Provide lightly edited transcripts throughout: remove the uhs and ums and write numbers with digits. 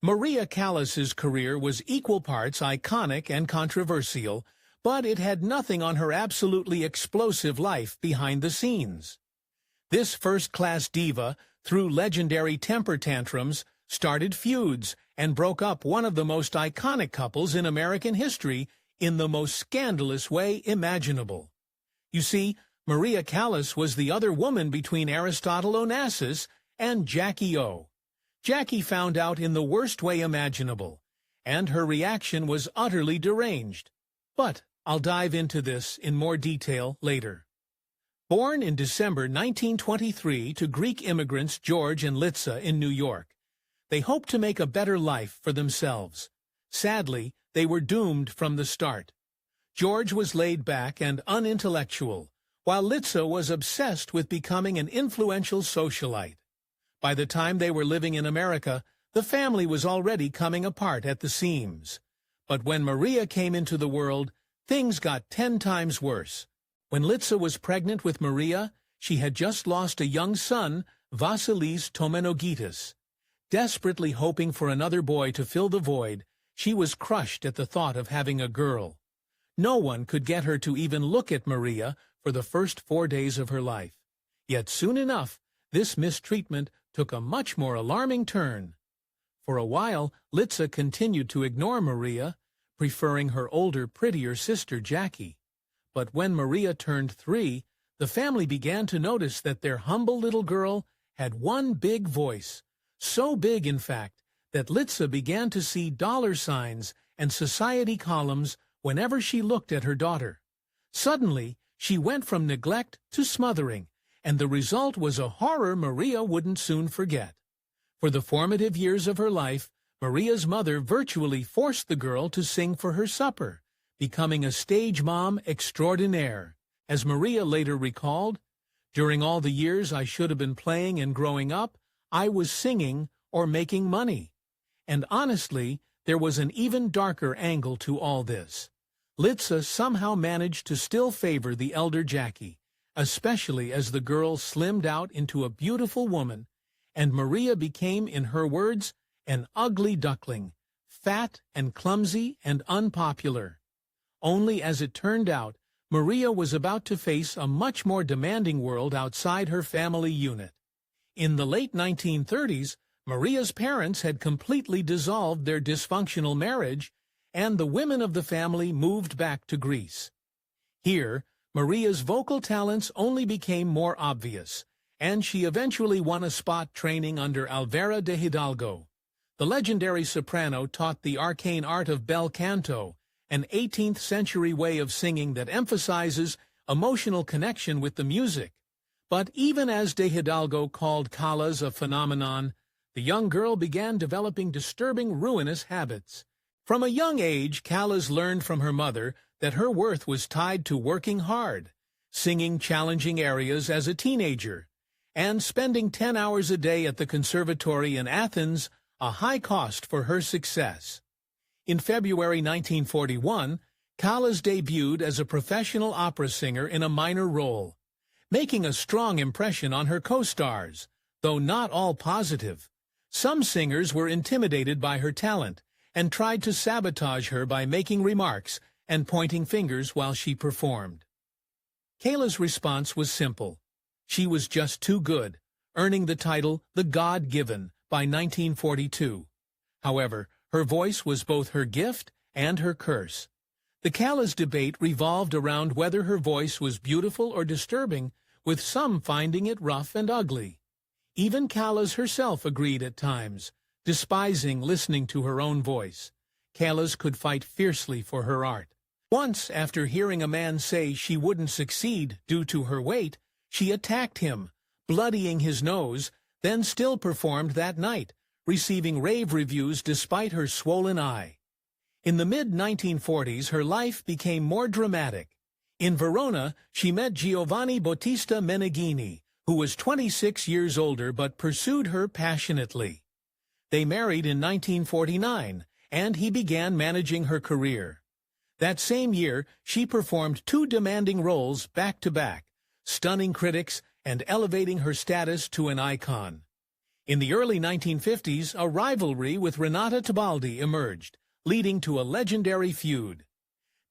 Maria Callas's career was equal parts iconic and controversial, but it had nothing on her absolutely explosive life behind the scenes. This first-class diva, through legendary temper tantrums, started feuds and broke up one of the most iconic couples in American history in the most scandalous way imaginable. You see, Maria Callas was the other woman between Aristotle Onassis and Jackie O. Jackie found out in the worst way imaginable, and her reaction was utterly deranged. But I'll dive into this in more detail later. Born in December 1923 to Greek immigrants George and Litsa in New York, they hoped to make a better life for themselves. Sadly, they were doomed from the start. George was laid back and unintellectual, while Litsa was obsessed with becoming an influential socialite. By the time they were living in America, the family was already coming apart at the seams. But when Maria came into the world, things got 10 times worse. When Litsa was pregnant with Maria, she had just lost a young son, Vasilis Tomenogitis. Desperately hoping for another boy to fill the void, she was crushed at the thought of having a girl. No one could get her to even look at Maria for the first 4 days of her life. Yet soon enough, this mistreatment took a much more alarming turn. For a while, Litsa continued to ignore Maria, preferring her older, prettier sister Jackie. But when Maria turned 3, the family began to notice that their humble little girl had one big voice. So big, in fact, that Litsa began to see dollar signs and society columns whenever she looked at her daughter. Suddenly, she went from neglect to smothering, and the result was a horror Maria wouldn't soon forget. For the formative years of her life, Maria's mother virtually forced the girl to sing for her supper, becoming a stage mom extraordinaire. As Maria later recalled, "During all the years I should have been playing and growing up, I was singing or making money." And honestly, there was an even darker angle to all this. Litsa somehow managed to still favor the elder Jackie, especially as the girl slimmed out into a beautiful woman, and Maria became, in her words, an ugly duckling, fat and clumsy and unpopular. Only as it turned out, Maria was about to face a much more demanding world outside her family unit. In the late 1930s, Maria's parents had completely dissolved their dysfunctional marriage, and the women of the family moved back to Greece. Here, Maria's vocal talents only became more obvious, and she eventually won a spot training under Alvera de Hidalgo. The legendary soprano taught the arcane art of bel canto, an 18th-century way of singing that emphasizes emotional connection with the music. But even as de Hidalgo called Callas a phenomenon, the young girl began developing disturbing, ruinous habits. From a young age, Callas learned from her mother that her worth was tied to working hard, singing challenging arias as a teenager, and spending 10 hours a day at the conservatory in Athens, a high cost for her success. In February 1941, Callas debuted as a professional opera singer in a minor role, making a strong impression on her co-stars, though not all positive. Some singers were intimidated by her talent and tried to sabotage her by making remarks and pointing fingers while she performed. Callas' response was simple. She was just too good, earning the title The God-Given by 1942. However, her voice was both her gift and her curse. The Callas debate revolved around whether her voice was beautiful or disturbing, with some finding it rough and ugly. Even Callas herself agreed at times, despising listening to her own voice. Callas could fight fiercely for her art. Once, after hearing a man say she wouldn't succeed due to her weight, she attacked him, bloodying his nose, then still performed that night, receiving rave reviews despite her swollen eye. In the mid-1940s, her life became more dramatic. In Verona, she met Giovanni Battista Meneghini, who was 26 years older but pursued her passionately. They married in 1949, and he began managing her career. That same year, she performed 2 demanding roles back-to-back, stunning critics and elevating her status to an icon. In the early 1950s, a rivalry with Renata Tebaldi emerged, leading to a legendary feud.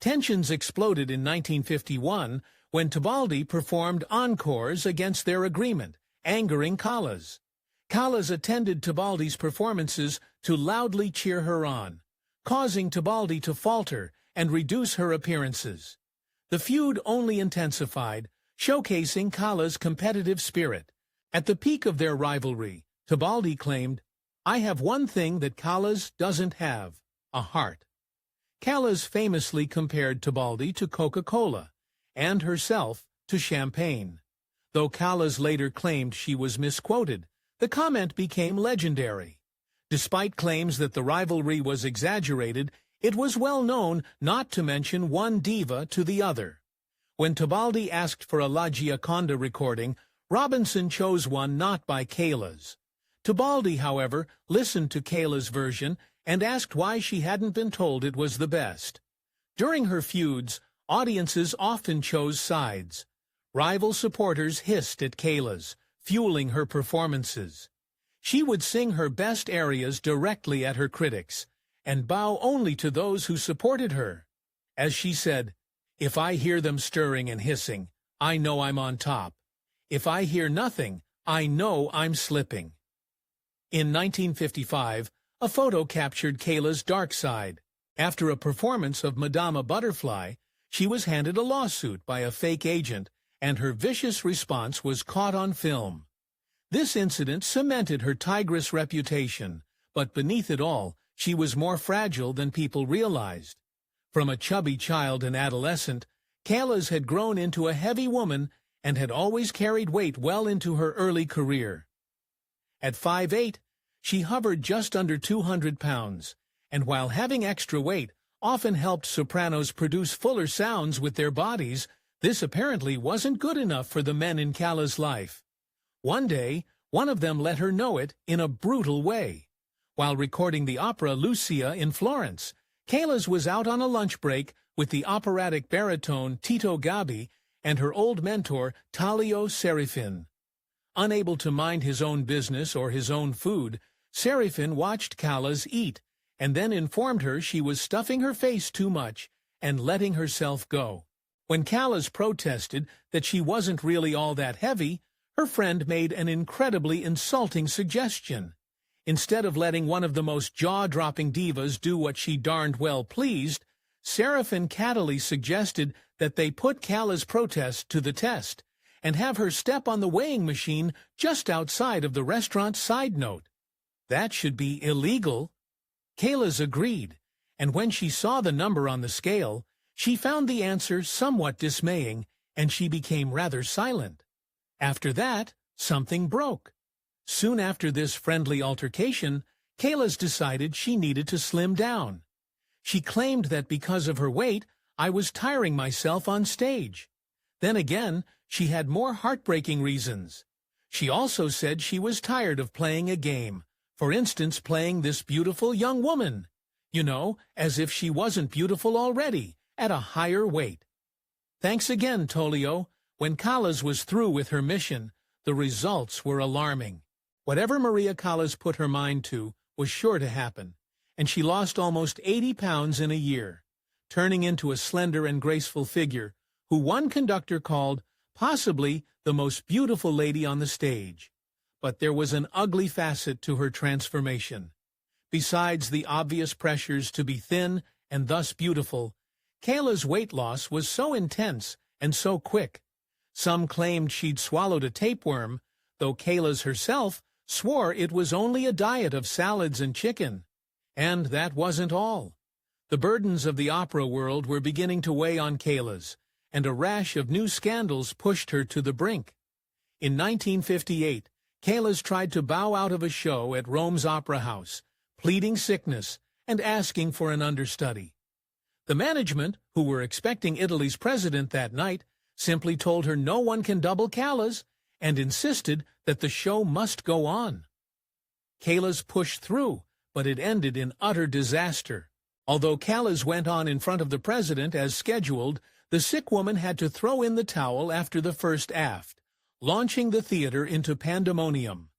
Tensions exploded in 1951 when Tebaldi performed encores against their agreement, angering Callas. Callas attended Tebaldi's performances to loudly cheer her on, causing Tebaldi to falter and reduce her appearances. The feud only intensified, showcasing Callas' competitive spirit. At the peak of their rivalry, Tebaldi claimed, "I have one thing that Callas doesn't have, a heart." Callas famously compared Tebaldi to Coca-Cola, and herself to champagne. Though Callas later claimed she was misquoted, the comment became legendary. Despite claims that the rivalry was exaggerated, it was well known not to mention one diva to the other. When Tebaldi asked for a La Gioconda recording, Robinson chose one not by Callas. Tebaldi, however, listened to Callas' version and asked why she hadn't been told it was the best. During her feuds, audiences often chose sides. Rival supporters hissed at Callas, fueling her performances. She would sing her best arias directly at her critics, and bow only to those who supported her. As she said, "If I hear them stirring and hissing, I know I'm on top. If I hear nothing, I know I'm slipping." In 1955, a photo captured Callas' dark side. After a performance of Madama Butterfly, she was handed a lawsuit by a fake agent, and her vicious response was caught on film. This incident cemented her tigress reputation, but beneath it all, she was more fragile than people realized. From a chubby child and adolescent, Callas had grown into a heavy woman and had always carried weight well into her early career. At 5'8", she hovered just under 200 pounds, and while having extra weight often helped sopranos produce fuller sounds with their bodies, this apparently wasn't good enough for the men in Callas' life. One day, one of them let her know it in a brutal way. While recording the opera Lucia in Florence, Callas was out on a lunch break with the operatic baritone Tito Gabbi and her old mentor Talio Serafin. Unable to mind his own business or his own food, Serafin watched Callas eat, and then informed her she was stuffing her face too much and letting herself go. When Callas protested that she wasn't really all that heavy, her friend made an incredibly insulting suggestion. Instead of letting one of the most jaw-dropping divas do what she darned well pleased, Serafin cattily suggested that they put Callas' protest to the test and have her step on the weighing machine just outside of the restaurant's side note. That should be illegal. Callas agreed, and when she saw the number on the scale, she found the answer somewhat dismaying, and she became rather silent. After that, something broke. Soon after this friendly altercation, Callas decided she needed to slim down. She claimed that because of her weight, I was tiring myself on stage. Then again, she had more heartbreaking reasons. She also said she was tired of playing a game, for instance playing this beautiful young woman. You know, as if she wasn't beautiful already, at a higher weight. Thanks again, Tolio. When Callas was through with her mission, the results were alarming. Whatever Maria Callas put her mind to was sure to happen, and she lost almost 80 pounds in a year, turning into a slender and graceful figure, who one conductor called possibly the most beautiful lady on the stage. But there was an ugly facet to her transformation. Besides the obvious pressures to be thin and thus beautiful, Callas' weight loss was so intense and so quick. Some claimed she'd swallowed a tapeworm, though Callas herself swore it was only a diet of salads and chicken. And that wasn't all. The burdens of the opera world were beginning to weigh on Callas, and a rash of new scandals pushed her to the brink. In 1958, Callas tried to bow out of a show at Rome's Opera House, pleading sickness and asking for an understudy. The management, who were expecting Italy's president that night, simply told her no one can double Callas and insisted that the show must go on. Callas pushed through, but it ended in utter disaster. Although Callas went on in front of the president as scheduled, the sick woman had to throw in the towel after the first act, launching the theater into pandemonium.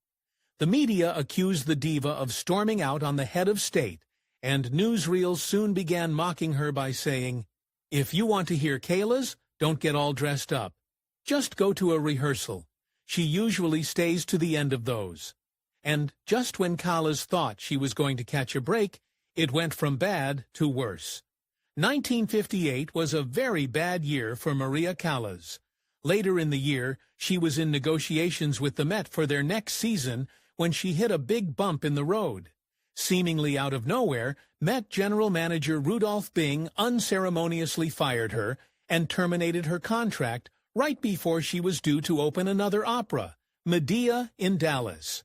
The media accused the diva of storming out on the head of state, and newsreels soon began mocking her by saying, "If you want to hear Callas, don't get all dressed up. Just go to a rehearsal. She usually stays to the end of those." And just when Callas thought she was going to catch a break, it went from bad to worse. 1958 was a very bad year for Maria Callas. Later in the year, she was in negotiations with the Met for their next season when she hit a big bump in the road. Seemingly out of nowhere, Met General Manager Rudolph Bing unceremoniously fired her and terminated her contract right before she was due to open another opera, Medea in Dallas.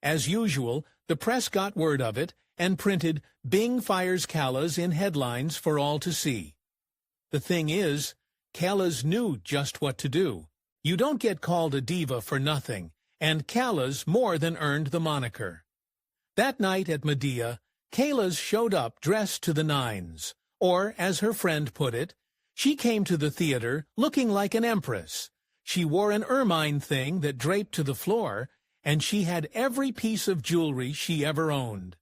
As usual, the press got word of it and printed "Bing fires Callas" in headlines for all to see. The thing is, Callas knew just what to do. You don't get called a diva for nothing, and Callas more than earned the moniker. That night at Medea, Callas showed up dressed to the nines, or, as her friend put it, she came to the theater looking like an empress. She wore an ermine thing that draped to the floor, and she had every piece of jewelry she ever owned.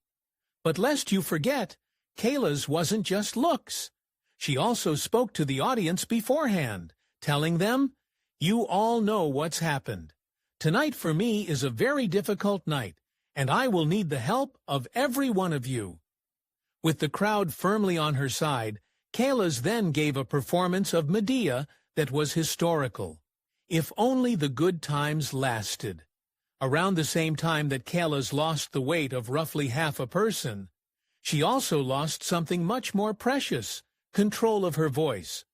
But lest you forget, Callas wasn't just looks. She also spoke to the audience beforehand, telling them, "You all know what's happened. Tonight for me is a very difficult night, and I will need the help of every one of you." With the crowd firmly on her side, Callas then gave a performance of Medea that was historical. If only the good times lasted. Around the same time that Callas lost the weight of roughly half a person, she also lost something much more precious, control of her voice.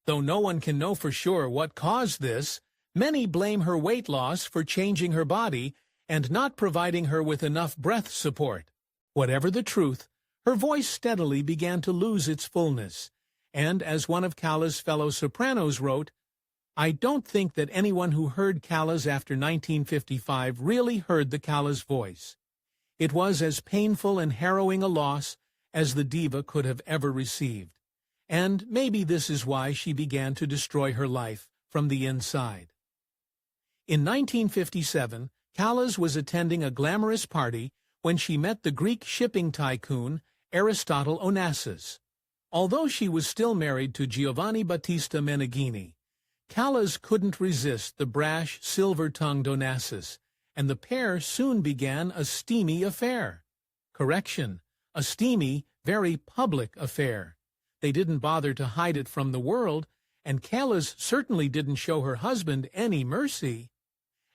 Though no one can know for sure what caused this, many blame her weight loss for changing her body and not providing her with enough breath support. Whatever the truth, her voice steadily began to lose its fullness, and as one of Callas' fellow sopranos wrote, "I don't think that anyone who heard Callas after 1955 really heard the Callas voice. It was as painful and harrowing a loss as the diva could have ever received. And maybe this is why she began to destroy her life from the inside." In 1957, Callas was attending a glamorous party when she met the Greek shipping tycoon Aristotle Onassis. Although she was still married to Giovanni Battista Meneghini, Callas couldn't resist the brash, silver-tongued Onassis, and the pair soon began a steamy affair. Correction, a steamy, very public affair. They didn't bother to hide it from the world, and Callas certainly didn't show her husband any mercy.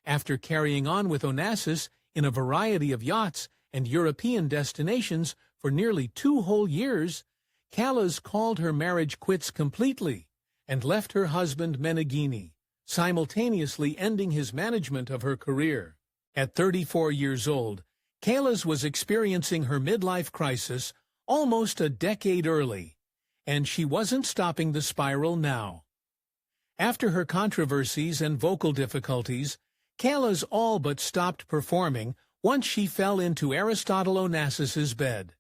After carrying on with Onassis in a variety of yachts and European destinations for nearly 2 whole years, Callas called her marriage quits completely and left her husband Meneghini, simultaneously ending his management of her career. At 34 years old, Callas was experiencing her midlife crisis almost a decade early, and she wasn't stopping the spiral now. After her controversies and vocal difficulties, Callas all but stopped performing once she fell into Aristotle Onassis's bed.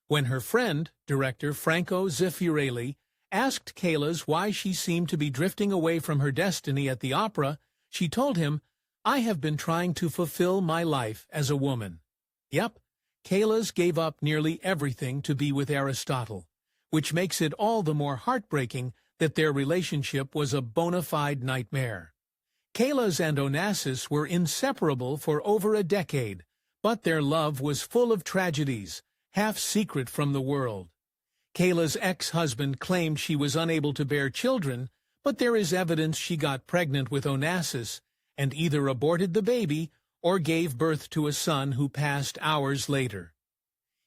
When her friend, director Franco Zeffirelli, asked Callas why she seemed to be drifting away from her destiny at the opera, she told him, "I have been trying to fulfill my life as a woman." Yep, Callas gave up nearly everything to be with Aristotle, which makes it all the more heartbreaking that their relationship was a bona fide nightmare. Callas and Onassis were inseparable for over a decade, but their love was full of tragedies, half secret from the world. Callas' ex-husband claimed she was unable to bear children, but there is evidence she got pregnant with Onassis and either aborted the baby or gave birth to a son who passed hours later.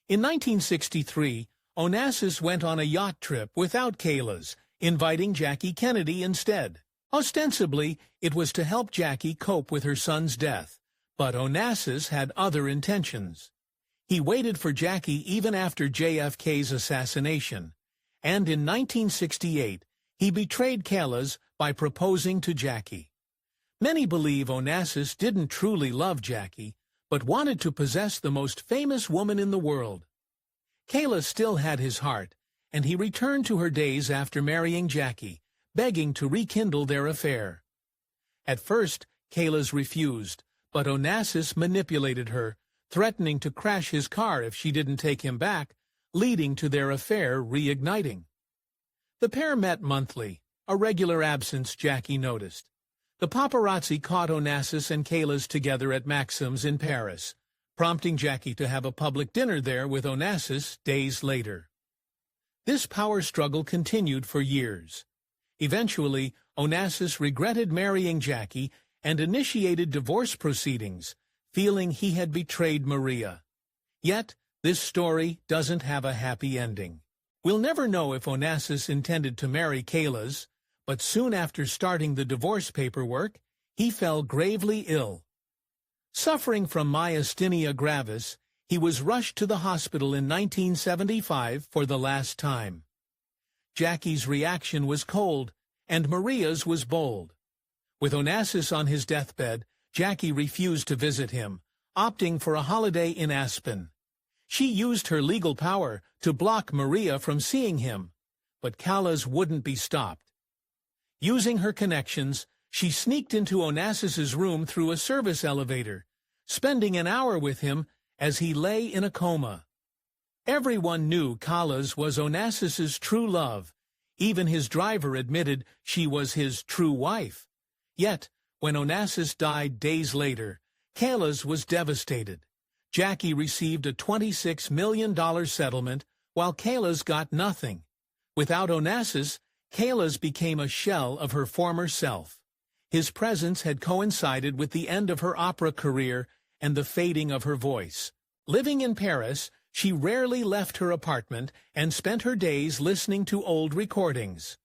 In 1963, Onassis went on a yacht trip without Callas, inviting Jackie Kennedy instead. Ostensibly, it was to help Jackie cope with her son's death, but Onassis had other intentions. He waited for Jackie even after JFK's assassination, and in 1968, he betrayed Callas by proposing to Jackie. Many believe Onassis didn't truly love Jackie, but wanted to possess the most famous woman in the world. Callas still had his heart, and he returned to her days after marrying Jackie, begging to rekindle their affair. At first, Callas refused, but Onassis manipulated her, threatening to crash his car if she didn't take him back, leading to their affair reigniting. The pair met monthly, a regular absence Jackie noticed. The paparazzi caught Onassis and Callas together at Maxim's in Paris, prompting Jackie to have a public dinner there with Onassis days later. This power struggle continued for years. Eventually, Onassis regretted marrying Jackie and initiated divorce proceedings, feeling he had betrayed Maria. Yet, this story doesn't have a happy ending. We'll never know if Onassis intended to marry Callas, but soon after starting the divorce paperwork, he fell gravely ill. Suffering from myasthenia gravis, he was rushed to the hospital in 1975 for the last time. Jackie's reaction was cold, and Maria's was bold. With Onassis on his deathbed, Jackie refused to visit him, opting for a holiday in Aspen. She used her legal power to block Maria from seeing him, but Callas wouldn't be stopped. Using her connections, she sneaked into Onassis's room through a service elevator, spending an hour with him as he lay in a coma. Everyone knew Callas was Onassis's true love. Even his driver admitted she was his true wife. Yet, when Onassis died days later, Callas was devastated. Jackie received a $26 million settlement, while Callas got nothing. Without Onassis, Callas became a shell of her former self. His presence had coincided with the end of her opera career and the fading of her voice. Living in Paris, she rarely left her apartment and spent her days listening to old recordings.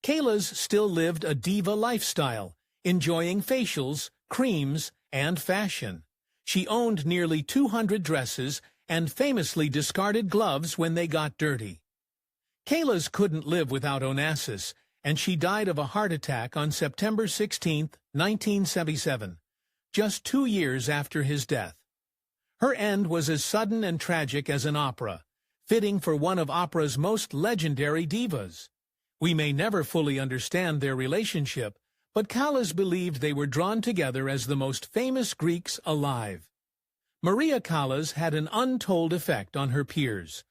Callas still lived a diva lifestyle, enjoying facials, creams, and fashion. She owned nearly 200 dresses and famously discarded gloves when they got dirty. Callas couldn't live without Onassis, and she died of a heart attack on September 16, 1977, just 2 years after his death. Her end was as sudden and tragic as an opera, fitting for one of opera's most legendary divas. We may never fully understand their relationship, but Callas believed they were drawn together as the most famous Greeks alive. Maria Callas had an untold effect on her peers,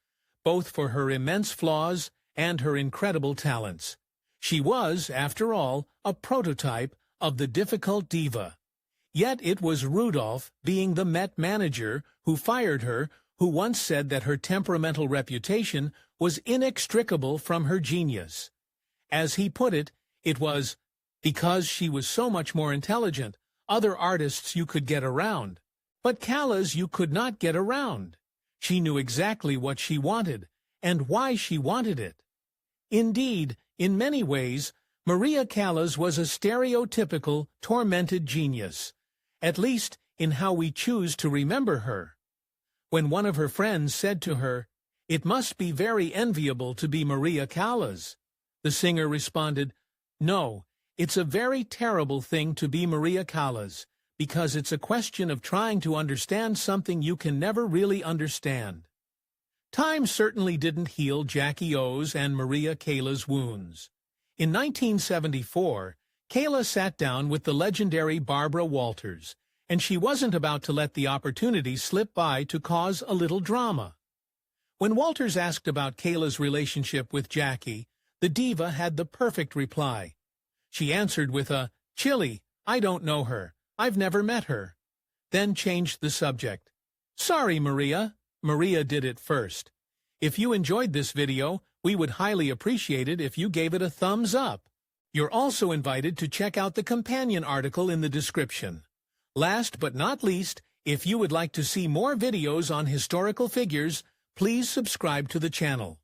both for her immense flaws and her incredible talents. She was, after all, a prototype of the difficult diva. Yet it was Rudolph, being the Met manager, who fired her, who once said that her temperamental reputation was inextricable from her genius. As he put it, it was, because she was so much more intelligent, other artists you could get around. But Callas you could not get around. She knew exactly what she wanted, and why she wanted it. Indeed, in many ways, Maria Callas was a stereotypical, tormented genius, at least in how we choose to remember her. When one of her friends said to her, "It must be very enviable to be Maria Callas," the singer responded, "No, it's a very terrible thing to be Maria Callas, because it's a question of trying to understand something you can never really understand." Time certainly didn't heal Jackie O's and Maria Callas' wounds. In 1974, Callas sat down with the legendary Barbara Walters, and she wasn't about to let the opportunity slip by to cause a little drama. When Walters asked about Callas' relationship with Jackie, the diva had the perfect reply. She answered with a, "Chilly, I don't know her. I've never met her." Then changed the subject. "Sorry, Maria." Maria did it first. If you enjoyed this video, we would highly appreciate it if you gave it a thumbs up. You're also invited to check out the companion article in the description. Last but not least, if you would like to see more videos on historical figures, please subscribe to the channel.